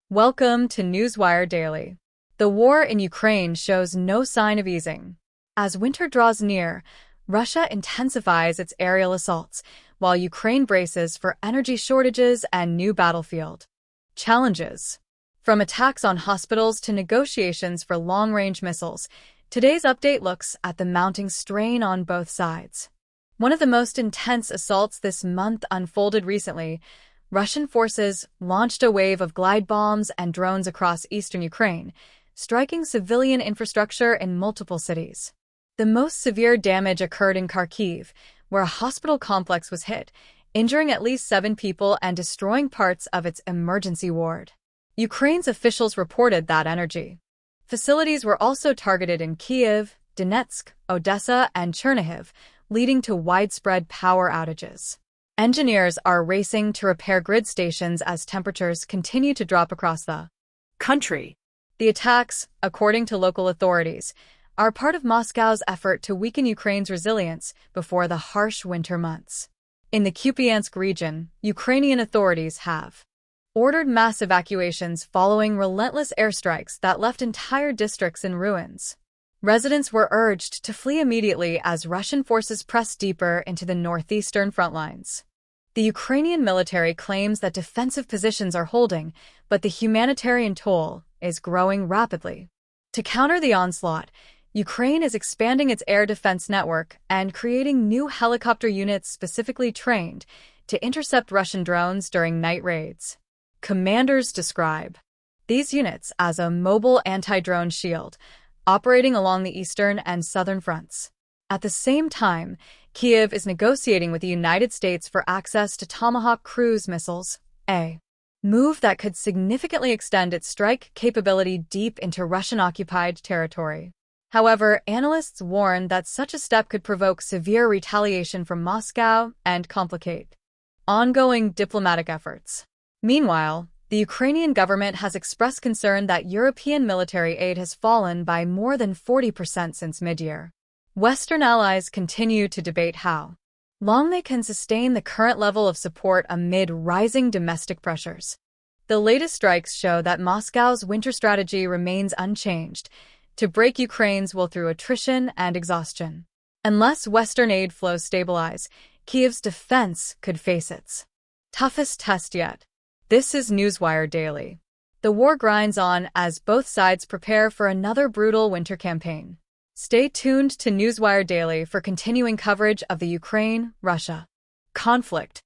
Welcome to Newswire Daily. The war in Ukraine shows no sign of easing. As winter draws near, Russia intensifies its aerial assaults, while Ukraine braces for energy shortages and new battlefield challenges. From attacks on hospitals to negotiations for long-range missiles, today's update looks at the mounting strain on both sides. One of the most intense assaults this month unfolded recently. Russian forces launched a wave of glide bombs and drones across eastern Ukraine, striking civilian infrastructure in multiple cities. The most severe damage occurred in Kharkiv, where a hospital complex was hit, injuring at least 7 people and destroying parts of its emergency ward. Ukraine's officials reported that energy facilities were also targeted in Kyiv, Donetsk, Odesa, and Chernihiv, leading to widespread power outages. Engineers are racing to repair grid stations as temperatures continue to drop across the country. The attacks, according to local authorities, are part of Moscow's effort to weaken Ukraine's resilience before the harsh winter months. In the Kupiansk region, Ukrainian authorities have ordered mass evacuations following relentless airstrikes that left entire districts in ruins. Residents were urged to flee immediately as Russian forces pressed deeper into the northeastern front lines. The Ukrainian military claims that defensive positions are holding, but the humanitarian toll is growing rapidly. To counter the onslaught, Ukraine is expanding its air defense network and creating new helicopter units specifically trained to intercept Russian drones during night raids. Commanders describe these units as a mobile anti-drone shield, operating along the eastern and southern fronts. At the same time, Kyiv is negotiating with the United States for access to Tomahawk cruise missiles, a move that could significantly extend its strike capability deep into Russian-occupied territory. However, analysts warn that such a step could provoke severe retaliation from Moscow and complicate ongoing diplomatic efforts. Meanwhile, the Ukrainian government has expressed concern that European military aid has fallen by more than 40% since mid-year. Western allies continue to debate how long they can sustain the current level of support amid rising domestic pressures. The latest strikes show that Moscow's winter strategy remains unchanged: to break Ukraine's will through attrition and exhaustion. Unless Western aid flows stabilize, Kyiv's defense could face its toughest test yet. This is Newswire Daily. The war grinds on as both sides prepare for another brutal winter campaign. Stay tuned to Newswire Daily for continuing coverage of the Ukraine-Russia conflict.